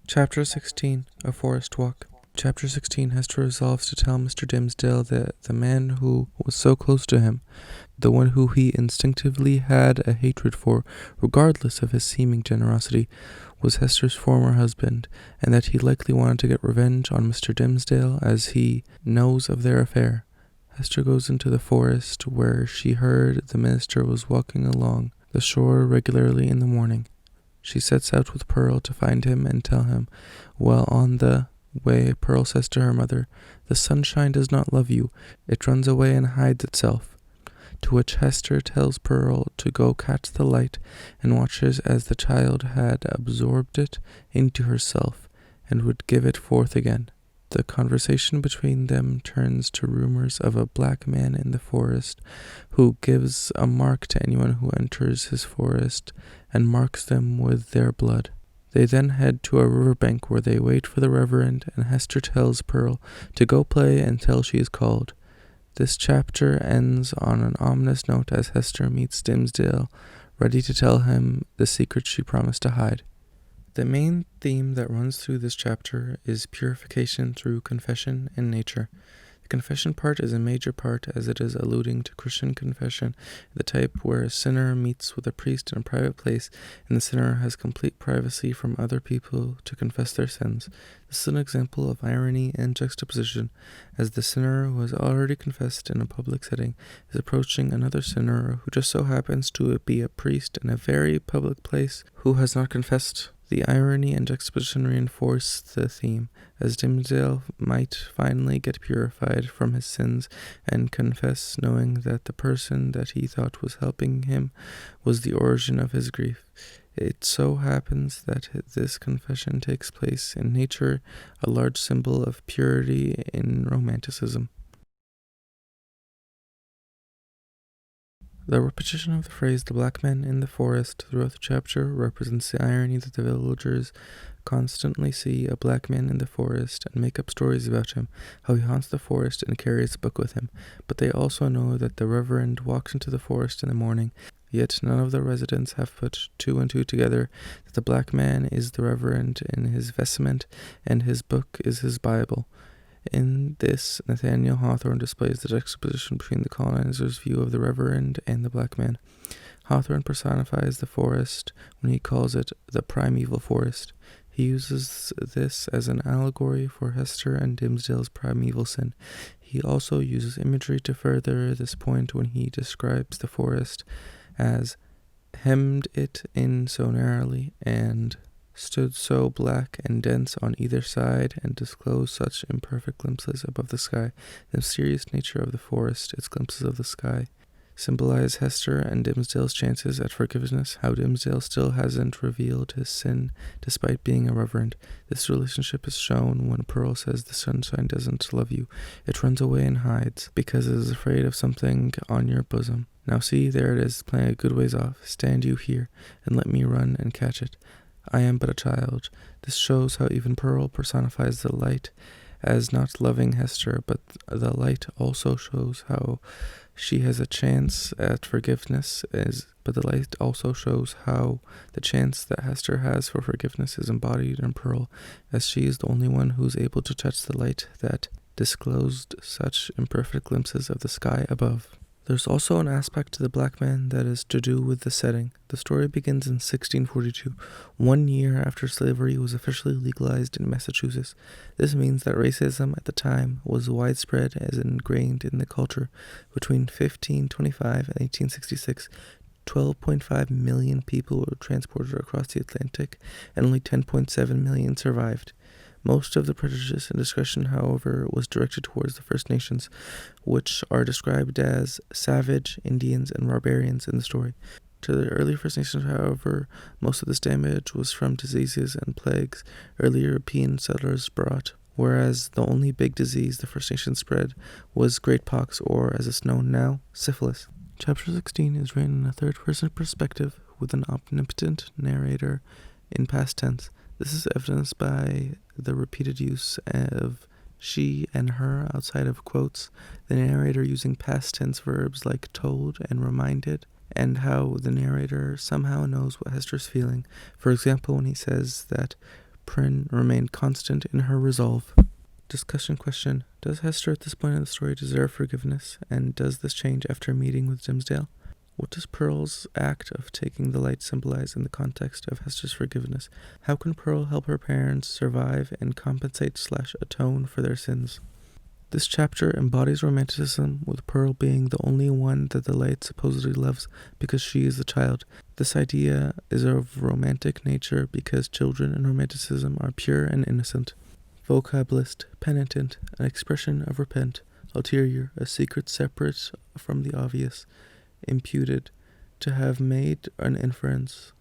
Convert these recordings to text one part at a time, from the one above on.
Chapter 16, A Forest Walk. Chapter 16, Hester resolves to tell Mr. Dimmesdale that the man who was so close to him, the one who he instinctively had a hatred for, regardless of his seeming generosity, was Hester's former husband, and that he likely wanted to get revenge on Mr. Dimmesdale as he knows of their affair. Hester goes into the forest, where she heard the minister was walking along the shore regularly in the morning. She sets out with Pearl to find him and tell him. While on the way, Pearl says to her mother, "The sunshine does not love you. It runs away and hides itself." To which Hester tells Pearl to go catch the light, and watches as the child had absorbed it into herself and would give it forth again. The conversation between them turns to rumors of a black man in the forest who gives a mark to anyone who enters his forest and marks them with their blood. They then head to a riverbank where they wait for the Reverend, and Hester tells Pearl to go play until she is called. This chapter ends on an ominous note as Hester meets Dimmesdale, ready to tell him the secret she promised to hide. The main theme that runs through this chapter is purification through confession and nature. The confession part is a major part as it is alluding to Christian confession, the type where a sinner meets with a priest in a private place and the sinner has complete privacy from other people to confess their sins. This is an example of irony and juxtaposition, as the sinner who has already confessed in a public setting is approaching another sinner who just so happens to be a priest in a very public place who has not confessed. The irony and juxtaposition reinforce the theme, as Dimmesdale might finally get purified from his sins and confess, knowing that the person that he thought was helping him was the origin of his grief. It so happens that this confession takes place in nature, a large symbol of purity in romanticism. The repetition of the phrase "the black man in the forest" throughout the chapter represents the irony that the villagers constantly see a black man in the forest and make up stories about him, how he haunts the forest and carries a book with him. But they also know that the Reverend walks into the forest in the morning, yet none of the residents have put two and two together that the black man is the Reverend in his vestment and his book is his Bible. In this, Nathaniel Hawthorne displays the juxtaposition between the colonizer's view of the Reverend and the black man. Hawthorne personifies the forest when he calls it the primeval forest. He uses this as an allegory for Hester and Dimmesdale's primeval sin. He also uses imagery to further this point when he describes the forest as hemmed it in so narrowly and stood so black and dense on either side and disclosed such imperfect glimpses above the sky. The mysterious nature of the forest, its glimpses of the sky, symbolize Hester and Dimmesdale's chances at forgiveness, how Dimmesdale still hasn't revealed his sin despite being a Reverend. This relationship is shown when Pearl says the sunshine doesn't love you. It runs away and hides because it is afraid of something on your bosom. Now see, there it is, playing a good ways off. Stand you here, and let me run and catch it. I am but a child. This shows how even Pearl personifies the light as not loving Hester, but the light also shows how she has a chance at forgiveness, but the light also shows how the chance that Hester has for forgiveness is embodied in Pearl, as she is the only one who is able to touch the light that disclosed such imperfect glimpses of the sky above. There's also an aspect to the black man that is to do with the setting. The story begins in 1642, 1 year after slavery was officially legalized in Massachusetts. This means that racism at the time was widespread as ingrained in the culture. Between 1525 and 1866, 12.5 million people were transported across the Atlantic, and only 10.7 million survived. Most of the prejudice and discussion, however, was directed towards the First Nations, which are described as savage, Indians, and barbarians in the story. To the early First Nations, however, most of this damage was from diseases and plagues early European settlers brought, whereas the only big disease the First Nations spread was great pox, or as it's known now, syphilis. Chapter 16 is written in a third-person perspective with an omnipotent narrator in past tense. This is evidenced by the repeated use of she and her outside of quotes, the narrator using past tense verbs like told and reminded, and how the narrator somehow knows what Hester's feeling. For example, when he says that Prynne remained constant in her resolve. Discussion question. Does Hester at this point in the story deserve forgiveness, and does this change after meeting with Dimmesdale? What does Pearl's act of taking the light symbolize in the context of Hester's forgiveness? How can Pearl help her parents survive and compensate/atone for their sins? This chapter embodies romanticism, with Pearl being the only one that the light supposedly loves because she is the child. This idea is of romantic nature because children in romanticism are pure and innocent. Vocabulist, penitent, an expression of repent. Ulterior, a secret separate from the obvious. Imputed, to have made an inference.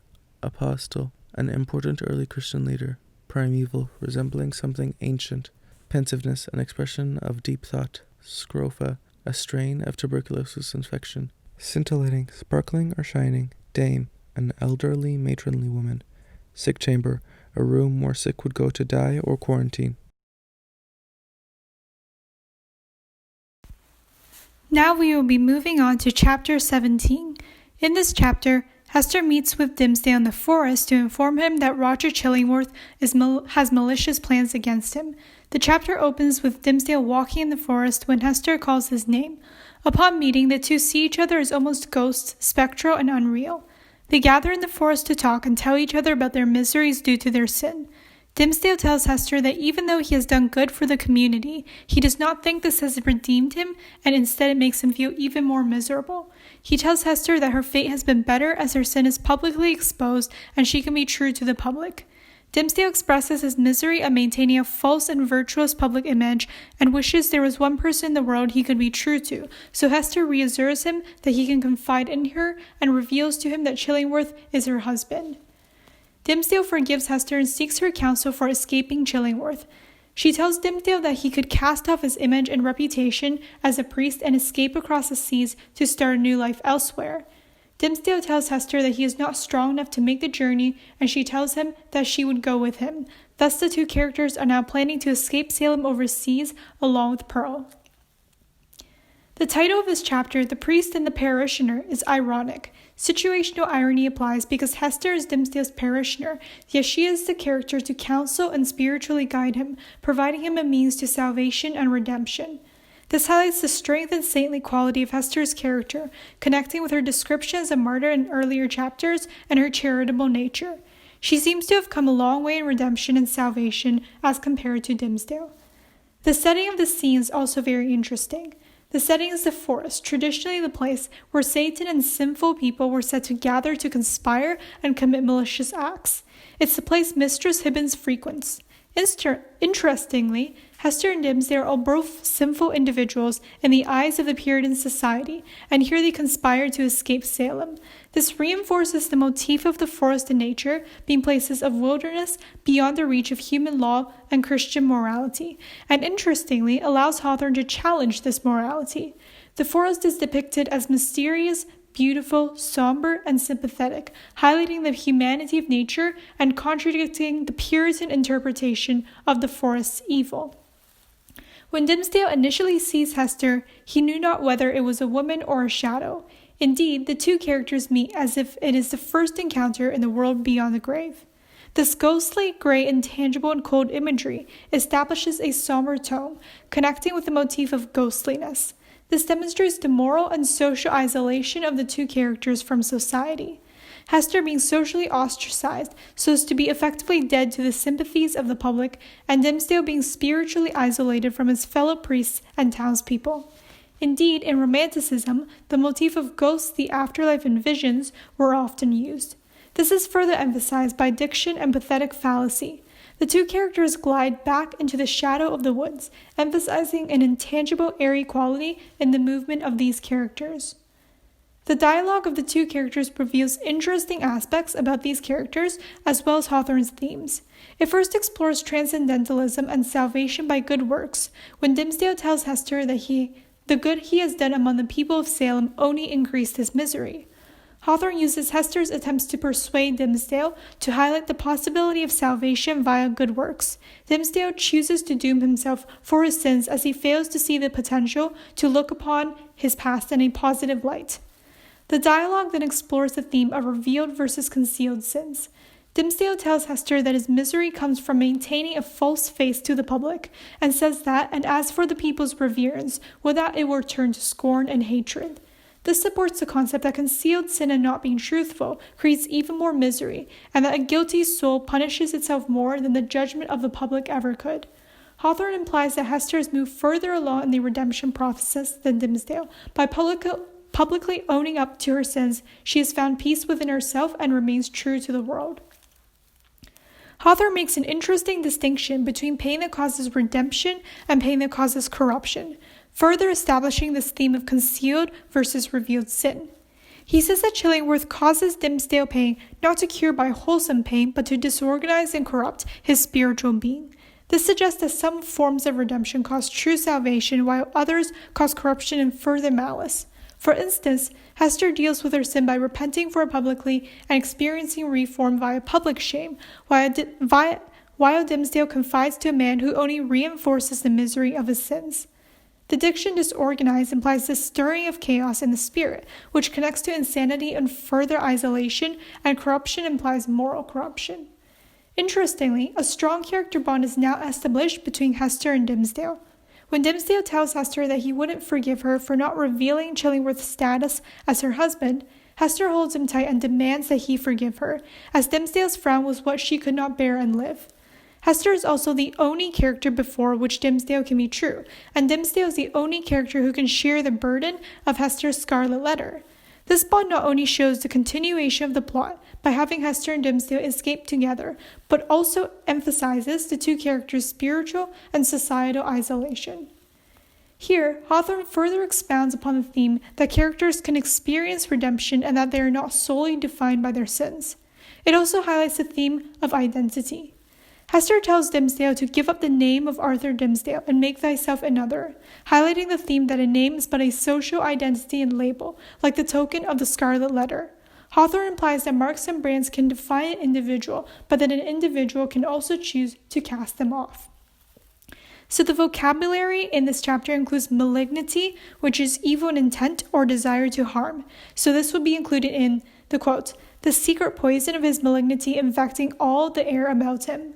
Apostle, an important early Christian leader. Primeval, resembling something ancient. Pensiveness, an expression of deep thought. Scrofa, a strain of tuberculosis infection. Scintillating, sparkling or shining. Dame, an elderly matronly woman. Sick chamber, a room where sick would go to die or quarantine. Now we will be moving on to chapter 17. In this chapter, Hester meets with Dimmesdale in the forest to inform him that Roger Chillingworth has malicious plans against him. The chapter opens with Dimmesdale walking in the forest when Hester calls his name. Upon meeting, the two see each other as almost ghosts, spectral and unreal. They gather in the forest to talk and tell each other about their miseries due to their sin. Dimmesdale tells Hester that even though he has done good for the community, he does not think this has redeemed him, and instead it makes him feel even more miserable. He tells Hester that her fate has been better as her sin is publicly exposed and she can be true to the public. Dimmesdale expresses his misery at maintaining a false and virtuous public image and wishes there was one person in the world he could be true to, so Hester reassures him that he can confide in her and reveals to him that Chillingworth is her husband. Dimmesdale forgives Hester and seeks her counsel for escaping Chillingworth. She tells Dimmesdale that he could cast off his image and reputation as a priest and escape across the seas to start a new life elsewhere. Dimmesdale tells Hester that he is not strong enough to make the journey, and she tells him that she would go with him. Thus, the two characters are now planning to escape Salem overseas along with Pearl. The title of this chapter, The Priest and the Parishioner, is ironic. Situational irony applies because Hester is Dimmesdale's parishioner, yet she is the character to counsel and spiritually guide him, providing him a means to salvation and redemption. This highlights the strength and saintly quality of Hester's character, connecting with her description as a martyr in earlier chapters and her charitable nature. She seems to have come a long way in redemption and salvation as compared to Dimmesdale. The setting of the scene is also very interesting. The setting is the forest, traditionally the place where Satan and sinful people were said to gather to conspire and commit malicious acts. It's the place Mistress Hibbins frequents. Interestingly, Hester and Dimmesdale are both sinful individuals in the eyes of the Puritan society, and here they conspire to escape Salem. This reinforces the motif of the forest and nature being places of wilderness beyond the reach of human law and Christian morality, and interestingly allows Hawthorne to challenge this morality. The forest is depicted as mysterious, beautiful, somber, and sympathetic, highlighting the humanity of nature and contradicting the Puritan interpretation of the forest's evil. When Dimmesdale initially sees Hester, he knew not whether it was a woman or a shadow. Indeed, the two characters meet as if it is the first encounter in the world beyond the grave. This ghostly, gray, intangible, and cold imagery establishes a somber tone, connecting with the motif of ghostliness. This demonstrates the moral and social isolation of the two characters from society. Hester being socially ostracized so as to be effectively dead to the sympathies of the public, and Dimmesdale being spiritually isolated from his fellow priests and townspeople. Indeed, in Romanticism, the motif of ghosts, the afterlife, and visions were often used. This is further emphasized by diction and pathetic fallacy. The two characters glide back into the shadow of the woods, emphasizing an intangible, airy quality in the movement of these characters. The dialogue of the two characters reveals interesting aspects about these characters as well as Hawthorne's themes. It first explores transcendentalism and salvation by good works, when Dimmesdale tells Hester that the good he has done among the people of Salem only increased his misery. Hawthorne uses Hester's attempts to persuade Dimmesdale to highlight the possibility of salvation via good works. Dimmesdale chooses to doom himself for his sins as he fails to see the potential to look upon his past in a positive light. The dialogue then explores the theme of revealed versus concealed sins. Dimmesdale tells Hester that his misery comes from maintaining a false face to the public, and says that, and as for the people's reverence, would that it were turned to scorn and hatred. This supports the concept that concealed sin and not being truthful creates even more misery, and that a guilty soul punishes itself more than the judgment of the public ever could. Hawthorne implies that Hester has moved further along in the redemption process than Dimmesdale. By publicly owning up to her sins, she has found peace within herself and remains true to the world. Hawthorne makes an interesting distinction between pain that causes redemption and pain that causes corruption, further establishing this theme of concealed versus revealed sin. He says that Chillingworth causes Dimmesdale pain not to cure by wholesome pain, but to disorganize and corrupt his spiritual being. This suggests that some forms of redemption cause true salvation, while others cause corruption and further malice. For instance, Hester deals with her sin by repenting for it publicly and experiencing reform via public shame, while Dimmesdale confides to a man who only reinforces the misery of his sins. The diction disorganized implies the stirring of chaos in the spirit, which connects to insanity and further isolation, and corruption implies moral corruption. Interestingly, a strong character bond is now established between Hester and Dimmesdale. When Dimmesdale tells Hester that he wouldn't forgive her for not revealing Chillingworth's status as her husband, Hester holds him tight and demands that he forgive her, as Dimmesdale's frown was what she could not bear and live. Hester is also the only character before which Dimmesdale can be true, and Dimmesdale is the only character who can share the burden of Hester's Scarlet letter. This bond not only shows the continuation of the plot by having Hester and Dimmesdale escape together, but also emphasizes the two characters' spiritual and societal isolation. Here, Hawthorne further expounds upon the theme that characters can experience redemption and that they are not solely defined by their sins. It also highlights the theme of identity. Hester tells Dimmesdale to give up the name of Arthur Dimmesdale and make thyself another, highlighting the theme that a name is but a social identity and label, like the token of the Scarlet Letter. Hawthorne implies that marks and brands can define an individual, but that an individual can also choose to cast them off. So the vocabulary in this chapter includes malignity, which is evil in intent or desire to harm. So this would be included in the quote, the secret poison of his malignity infecting all the air about him.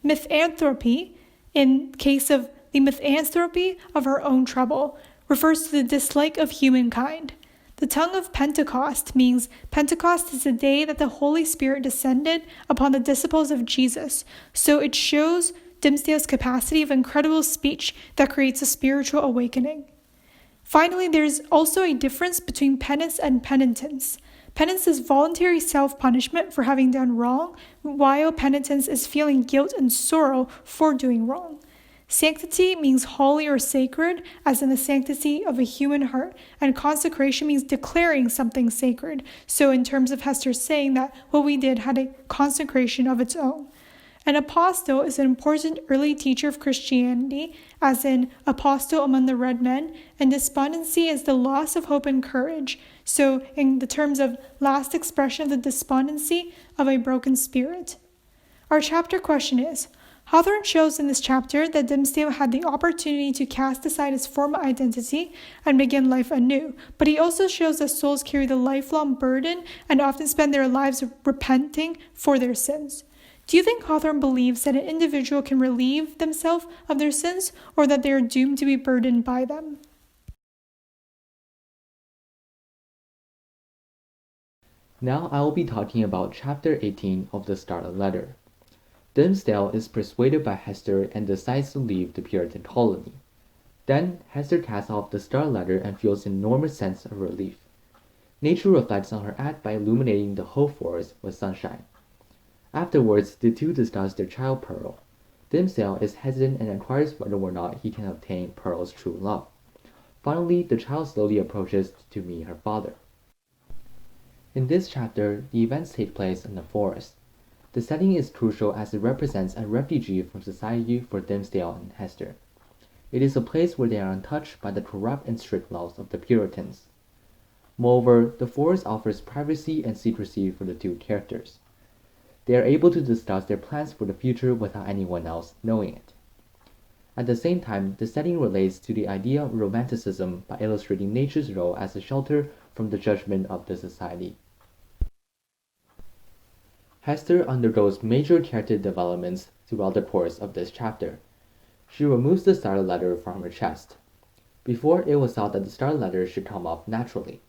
Mythanthropy, in case of the misanthropy of her own trouble, refers to the dislike of humankind. The tongue of Pentecost means Pentecost is the day that the Holy Spirit descended upon the disciples of Jesus, so it shows Dimmesdale's capacity of incredible speech that creates a spiritual awakening. Finally, there is also a difference between penance and penitence. Penance is voluntary self-punishment for having done wrong, while penitence is feeling guilt and sorrow for doing wrong. Sanctity means holy or sacred, as in the sanctity of a human heart, and consecration means declaring something sacred. So in terms of Hester saying that what we did had a consecration of its own. An apostle is an important early teacher of Christianity, as in apostle among the red men, and despondency is the loss of hope and courage. So in the terms of last expression of the despondency of a broken spirit. Our chapter question is, Hawthorne shows in this chapter that Dimmesdale had the opportunity to cast aside his former identity and begin life anew, but he also shows that souls carry the lifelong burden and often spend their lives repenting for their sins. Do you think Hawthorne believes that an individual can relieve themselves of their sins, or that they are doomed to be burdened by them? Now I will be talking about Chapter 18 of the Scarlet Letter. Dimmesdale is persuaded by Hester and decides to leave the Puritan colony. Then Hester casts off the Scarlet Letter and feels an enormous sense of relief. Nature reflects on her act by illuminating the whole forest with sunshine. Afterwards, the two discuss their child Pearl. Dimmesdale is hesitant and inquires whether or not he can obtain Pearl's true love. Finally, the child slowly approaches to meet her father. In this chapter, the events take place in the forest. The setting is crucial as it represents a refugee from society for Dimmesdale and Hester. It is a place where they are untouched by the corrupt and strict laws of the Puritans. Moreover, the forest offers privacy and secrecy for the two characters. They are able to discuss their plans for the future without anyone else knowing it. At the same time, the setting relates to the idea of romanticism by illustrating nature's role as a shelter from the judgment of the society. Hester undergoes major character developments throughout the course of this chapter. She removes the Scarlet letter from her chest. Before, it was thought that the Scarlet letter should come off naturally.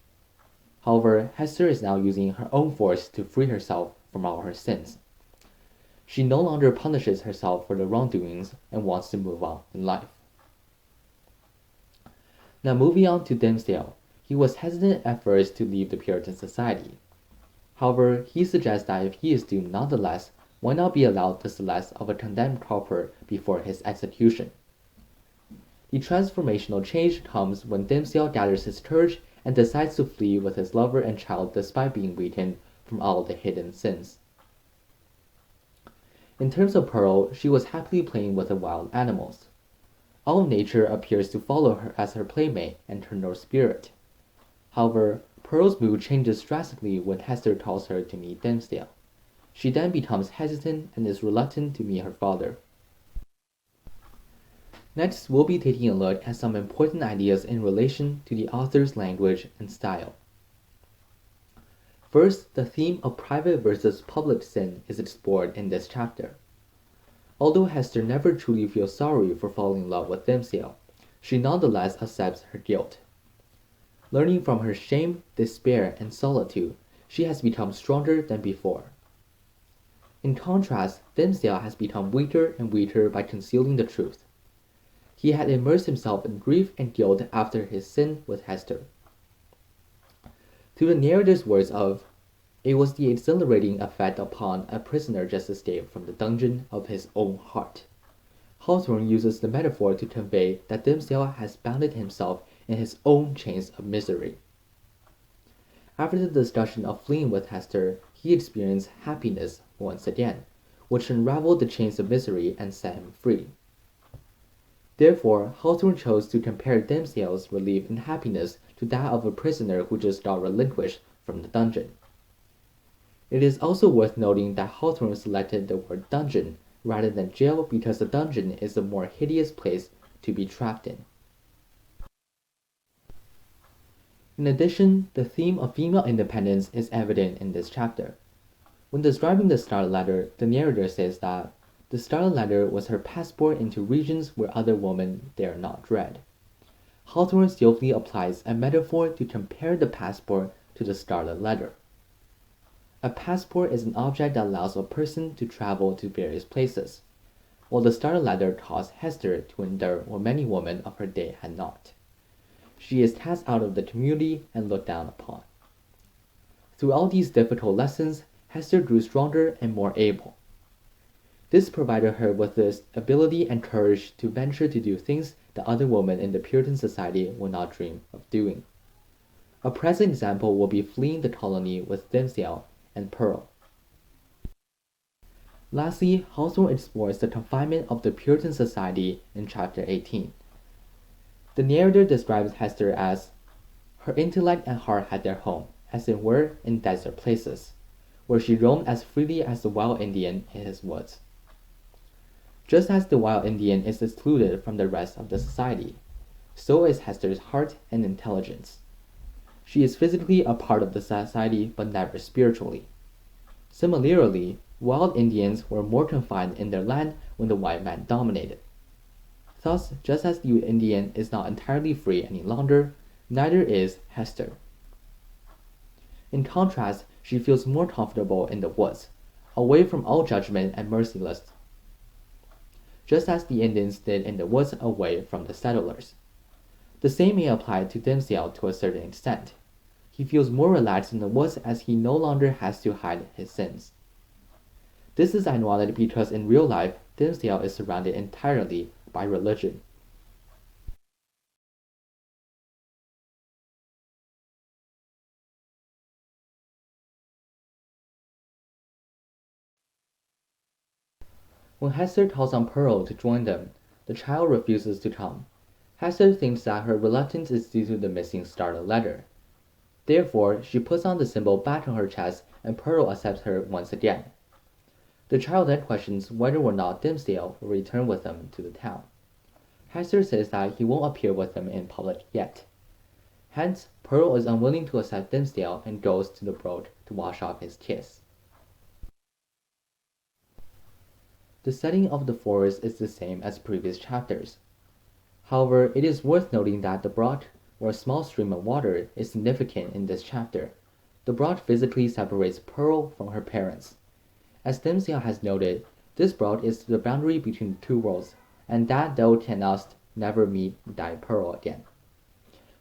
However, Hester is now using her own force to free herself from all her sins. She no longer punishes herself for the wrongdoings and wants to move on in life. Now moving on to Dimmesdale, he was hesitant at first to leave the Puritan society. However, he suggests that if he is doomed nonetheless, why not be allowed the celeste of a condemned pauper before his execution? The transformational change comes when Dimmesdale gathers his courage and decides to flee with his lover and child despite being weakened from all the hidden sins. In terms of Pearl, she was happily playing with the wild animals. All nature appears to follow her as her playmate and her spirit. However, Pearl's mood changes drastically when Hester calls her to meet Dimmesdale. She then becomes hesitant and is reluctant to meet her father. Next, we'll be taking a look at some important ideas in relation to the author's language and style. First, the theme of private versus public sin is explored in this chapter. Although Hester never truly feels sorry for falling in love with Dimmesdale, she nonetheless accepts her guilt. Learning from her shame, despair, and solitude, she has become stronger than before. In contrast, Dimmesdale has become weaker and weaker by concealing the truth. He had immersed himself in grief and guilt after his sin with Hester. To the narrator's words of, "It was the exhilarating effect upon a prisoner just escaped from the dungeon of his own heart," Hawthorne uses the metaphor to convey that Dimmesdale has bounded himself in his own chains of misery. After the discussion of fleeing with Hester, he experienced happiness once again, which unraveled the chains of misery and set him free. Therefore, Hawthorne chose to compare Dimmesdale's relief and happiness to that of a prisoner who just got relinquished from the dungeon. It is also worth noting that Hawthorne selected the word dungeon rather than jail because the dungeon is a more hideous place to be trapped in. In addition, the theme of female independence is evident in this chapter. When describing the Scarlet Letter, the narrator says that the Scarlet Letter was her passport into regions where other women dare not tread. Hawthorne skillfully applies a metaphor to compare the passport to the Scarlet Letter. A passport is an object that allows a person to travel to various places, while the Scarlet Letter caused Hester to endure what many women of her day had not. She is cast out of the community and looked down upon. Through all these difficult lessons, Hester grew stronger and more able. This provided her with the ability and courage to venture to do things that other women in the Puritan society would not dream of doing. A present example will be fleeing the colony with Dimmesdale and Pearl. Lastly, Hawthorne explores the confinement of the Puritan society in chapter 18. The narrator describes Hester as her intellect and heart had their home, as it were, in desert places, where she roamed as freely as the wild Indian in his woods. Just as the wild Indian is excluded from the rest of the society, so is Hester's heart and intelligence. She is physically a part of the society, but never spiritually. Similarly, wild Indians were more confined in their land when the white man dominated. Thus, just as the Indian is not entirely free any longer, neither is Hester. In contrast, she feels more comfortable in the woods, away from all judgment and merciless, just as the Indians did in the woods away from the settlers. The same may apply to Dimmesdale to a certain extent. He feels more relaxed in the woods as he no longer has to hide his sins. This is ironic because in real life, Dimmesdale is surrounded entirely by religion. When Hester calls on Pearl to join them, the child refuses to come. Hester thinks that her reluctance is due to the missing Scarlet Letter. Therefore, she puts on the symbol back on her chest and Pearl accepts her once again. The child then questions whether or not Dimmesdale will return with them to the town. Hester says that he won't appear with them in public yet. Hence, Pearl is unwilling to accept Dimmesdale and goes to the brook to wash off his kiss. The setting of the forest is the same as previous chapters. However, it is worth noting that the brook, or small stream of water, is significant in this chapter. The brook physically separates Pearl from her parents. As Dimmesdale has noted, this brook is the boundary between the two worlds, and that thou canst never meet thy Pearl again.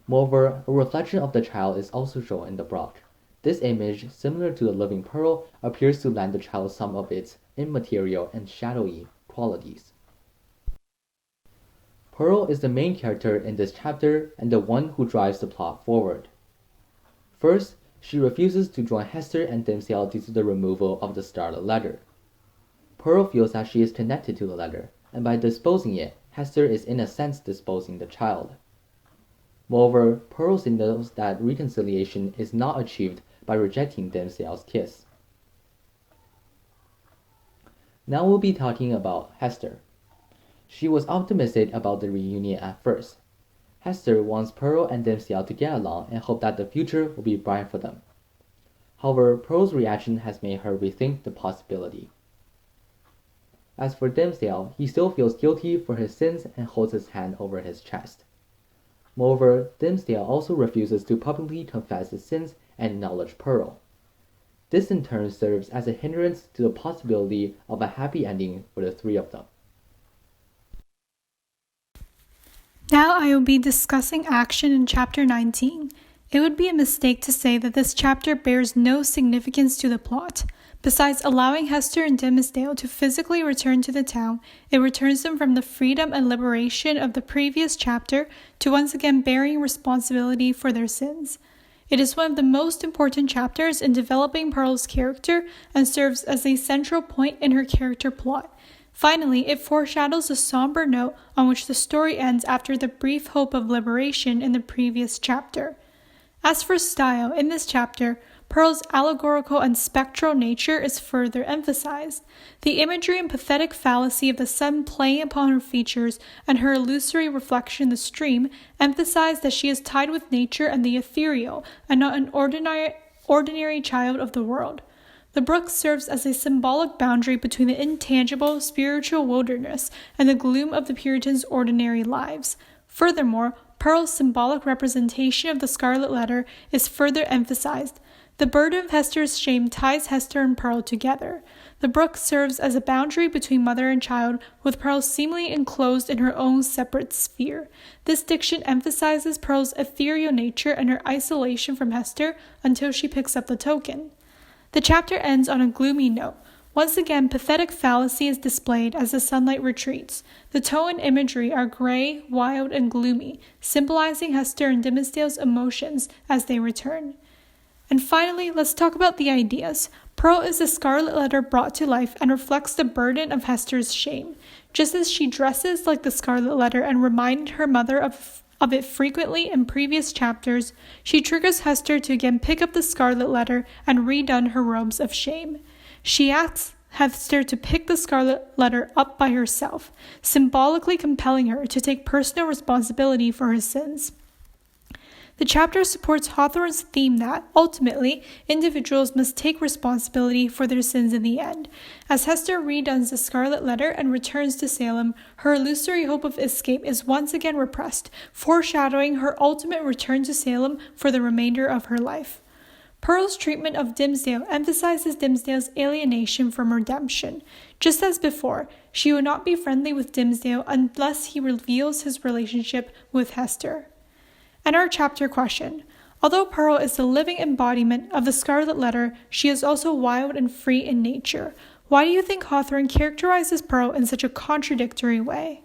Moreover, a reflection of the child is also shown in the brook. This image, similar to the living Pearl, appears to lend the child some of its immaterial and shadowy qualities. Pearl is the main character in this chapter and the one who drives the plot forward. First, she refuses to join Hester and Dimmesdale due to the removal of the Scarlet letter. Pearl feels that she is connected to the letter, and by disposing it, Hester is in a sense disposing the child. Moreover, Pearl signals that reconciliation is not achieved by rejecting Dimmesdale's kiss. Now we'll be talking about Hester. She was optimistic about the reunion at first. Hester wants Pearl and Dimmesdale to get along and hope that the future will be bright for them. However, Pearl's reaction has made her rethink the possibility. As for Dimmesdale, he still feels guilty for his sins and holds his hand over his chest. Moreover, Dimmesdale also refuses to publicly confess his sins and acknowledge Pearl. This in turn serves as a hindrance to the possibility of a happy ending for the three of them. Now I will be discussing action in Chapter 19. It would be a mistake to say that this chapter bears no significance to the plot. Besides allowing Hester and Dimmesdale to physically return to the town, it returns them from the freedom and liberation of the previous chapter to once again bearing responsibility for their sins. It is one of the most important chapters in developing Pearl's character and serves as a central point in her character plot. Finally, it foreshadows a somber note on which the story ends after the brief hope of liberation in the previous chapter. As for style, in this chapter, Pearl's allegorical and spectral nature is further emphasized. The imagery and pathetic fallacy of the sun playing upon her features and her illusory reflection in the stream emphasize that she is tied with nature and the ethereal, and not an ordinary child of the world. The brook serves as a symbolic boundary between the intangible spiritual wilderness and the gloom of the Puritans' ordinary lives. Furthermore, Pearl's symbolic representation of the Scarlet Letter is further emphasized. The burden of Hester's shame ties Hester and Pearl together. The brook serves as a boundary between mother and child, with Pearl seemingly enclosed in her own separate sphere. This diction emphasizes Pearl's ethereal nature and her isolation from Hester until she picks up the token. The chapter ends on a gloomy note. Once again, pathetic fallacy is displayed as the sunlight retreats. The tone and imagery are gray, wild, and gloomy, symbolizing Hester and Dimmesdale's emotions as they return. And finally, let's talk about the ideas. Pearl is the Scarlet Letter brought to life and reflects the burden of Hester's shame. Just as she dresses like the Scarlet Letter and reminded her mother of it frequently in previous chapters, she triggers Hester to again pick up the Scarlet Letter and redon her robes of shame. She asks Hester to pick the Scarlet Letter up by herself, symbolically compelling her to take personal responsibility for her sins. The chapter supports Hawthorne's theme that, ultimately, individuals must take responsibility for their sins in the end. As Hester redons the Scarlet Letter and returns to Salem, her illusory hope of escape is once again repressed, foreshadowing her ultimate return to Salem for the remainder of her life. Pearl's treatment of Dimmesdale emphasizes Dimmesdale's alienation from redemption. Just as before, she will not be friendly with Dimmesdale unless he reveals his relationship with Hester. And our chapter question. Although Pearl is the living embodiment of the Scarlet Letter, she is also wild and free in nature. Why do you think Hawthorne characterizes Pearl in such a contradictory way?